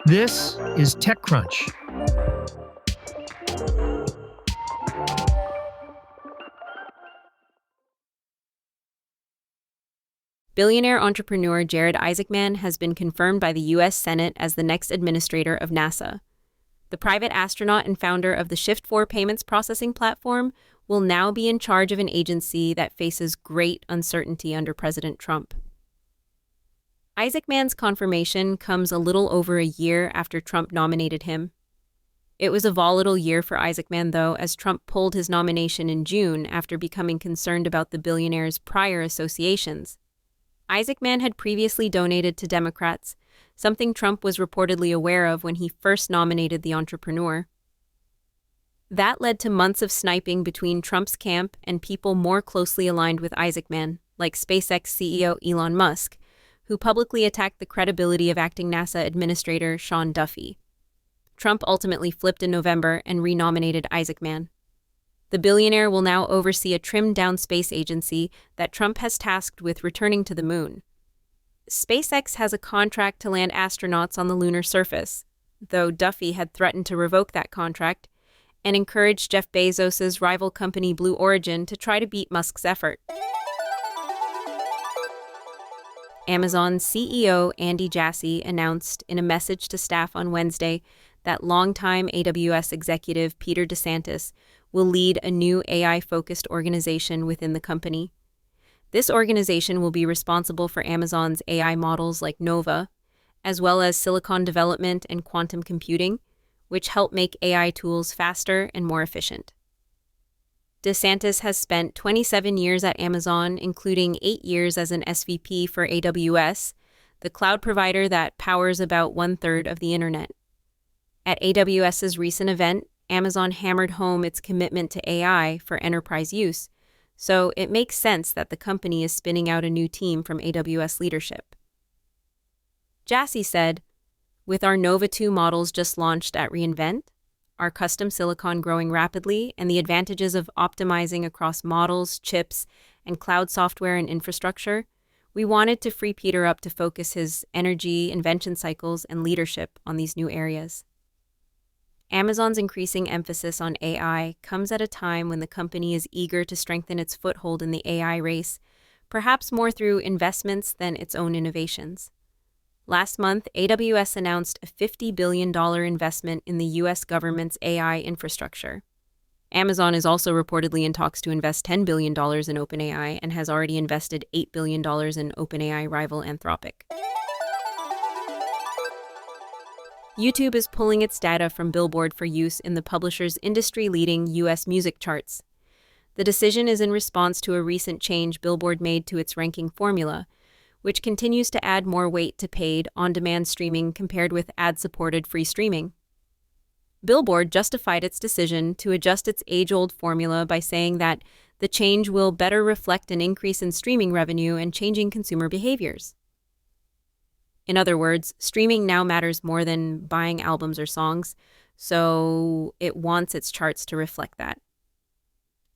This is TechCrunch. Billionaire entrepreneur Jared Isaacman has been confirmed by the U.S. Senate as the next administrator of NASA. The private astronaut and founder of the Shift4 payments processing platform will now be in charge of an agency that faces great uncertainty under President Trump. Isaacman's confirmation comes a little over a year after Trump nominated him. It was a volatile year for Isaacman, though, as Trump pulled his nomination in June after becoming concerned about the billionaire's prior associations. Isaacman had previously donated to Democrats, something Trump was reportedly aware of when he first nominated the entrepreneur. That led to months of sniping between Trump's camp and people more closely aligned with Isaacman, like SpaceX CEO Elon Musk, who publicly attacked the credibility of acting NASA Administrator Sean Duffy. Trump ultimately flipped in November and renominated Isaacman. The billionaire will now oversee a trimmed-down space agency that Trump has tasked with returning to the moon. SpaceX has a contract to land astronauts on the lunar surface, though Duffy had threatened to revoke that contract and encouraged Jeff Bezos' rival company Blue Origin to try to beat Musk's effort. Amazon CEO Andy Jassy announced in a message to staff on Wednesday that longtime AWS executive Peter DeSantis will lead a new AI-focused organization within the company. This organization will be responsible for Amazon's AI models like Nova, as well as silicon development and quantum computing, which help make AI tools faster and more efficient. DeSantis has spent 27 years at Amazon, including 8 years as an SVP for AWS, the cloud provider that powers about 1/3 of the internet. At AWS's recent event, Amazon hammered home its commitment to AI for enterprise use, so it makes sense that the company is spinning out a new team from AWS leadership. Jassy said, "With our Nova 2 models just launched at reInvent, our custom silicon growing rapidly, and the advantages of optimizing across models, chips, and cloud software and infrastructure, we wanted to free Peter up to focus his energy, invention cycles, and leadership on these new areas." Amazon's increasing emphasis on AI comes at a time when the company is eager to strengthen its foothold in the AI race, perhaps more through investments than its own innovations. Last month, AWS announced a $50 billion investment in the U.S. government's AI infrastructure. Amazon is also reportedly in talks to invest $10 billion in OpenAI and has already invested $8 billion in OpenAI rival Anthropic. YouTube is pulling its data from Billboard for use in the publisher's industry-leading U.S. music charts. The decision is in response to a recent change Billboard made to its ranking formula, which continues to add more weight to paid, on-demand streaming compared with ad-supported free streaming. Billboard justified its decision to adjust its age-old formula by saying that the change will better reflect an increase in streaming revenue and changing consumer behaviors. In other words, streaming now matters more than buying albums or songs, so it wants its charts to reflect that.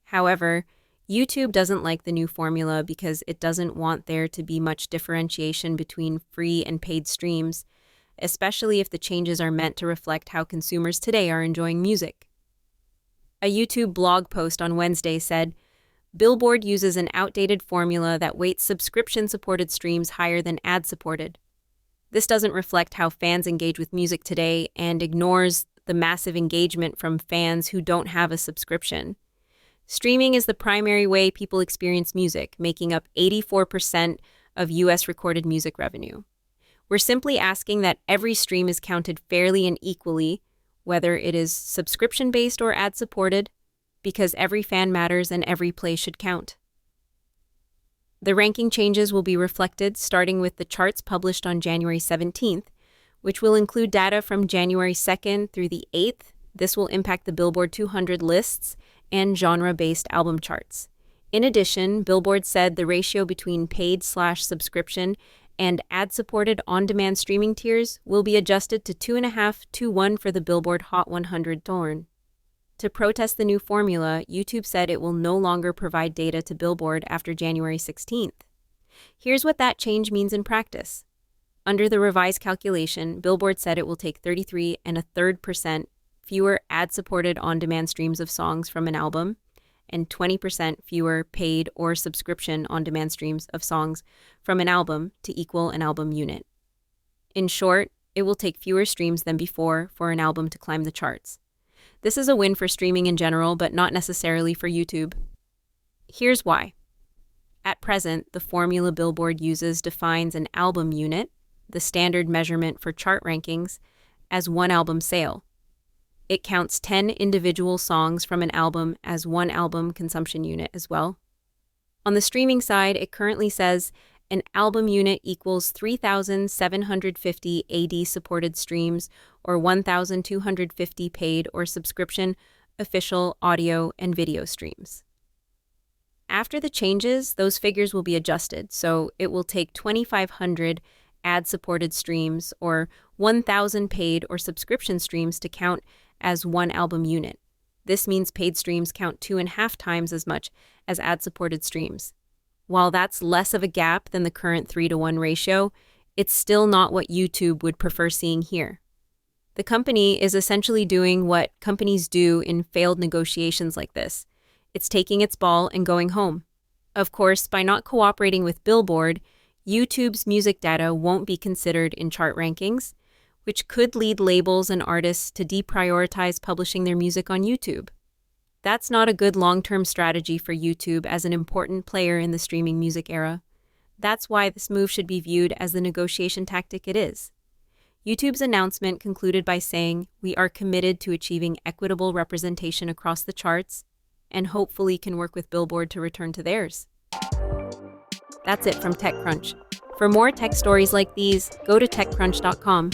However, YouTube doesn't like the new formula because it doesn't want there to be much differentiation between free and paid streams, especially if the changes are meant to reflect how consumers today are enjoying music. A YouTube blog post on Wednesday said, "Billboard uses an outdated formula that weights subscription-supported streams higher than ad-supported. This doesn't reflect how fans engage with music today and ignores the massive engagement from fans who don't have a subscription. Streaming is the primary way people experience music, making up 84% of U.S. recorded music revenue. We're simply asking that every stream is counted fairly and equally, whether it is subscription-based or ad-supported, because every fan matters and every play should count." The ranking changes will be reflected starting with the charts published on January 17th, which will include data from January 2nd through the 8th. This will impact the Billboard 200 lists and genre-based album charts. In addition, Billboard said the ratio between paid/subscription and ad-supported on-demand streaming tiers will be adjusted to 2.5-1 for the Billboard Hot 100 torn. To protest the new formula, YouTube said it will no longer provide data to Billboard after January 16th. Here's what that change means in practice. Under the revised calculation, Billboard said it will take 33.33% fewer ad-supported on-demand streams of songs from an album and 20% fewer paid or subscription on-demand streams of songs from an album to equal an album unit. In short, it will take fewer streams than before for an album to climb the charts. This is a win for streaming in general, but not necessarily for YouTube. Here's why. At present, the formula Billboard uses defines an album unit, the standard measurement for chart rankings, as one album sale. It counts 10 individual songs from an album as one album consumption unit as well. On the streaming side, it currently says an album unit equals 3,750 AD-supported streams or 1,250 paid or subscription official audio and video streams. After the changes, those figures will be adjusted, so it will take 2,500 ad-supported streams or 1,000 paid or subscription streams to count as one album unit. This means paid streams count 2.5 times as much as ad-supported streams. While that's less of a gap than the current 3-to-1 ratio, it's still not what YouTube would prefer seeing here. The company is essentially doing what companies do in failed negotiations like this. It's taking its ball and going home. Of course, by not cooperating with Billboard, YouTube's music data won't be considered in chart rankings, which could lead labels and artists to deprioritize publishing their music on YouTube. That's not a good long-term strategy for YouTube as an important player in the streaming music era. That's why this move should be viewed as the negotiation tactic it is. YouTube's announcement concluded by saying, "We are committed to achieving equitable representation across the charts and hopefully can work with Billboard to return to theirs." That's it from TechCrunch. For more tech stories like these, go to techcrunch.com.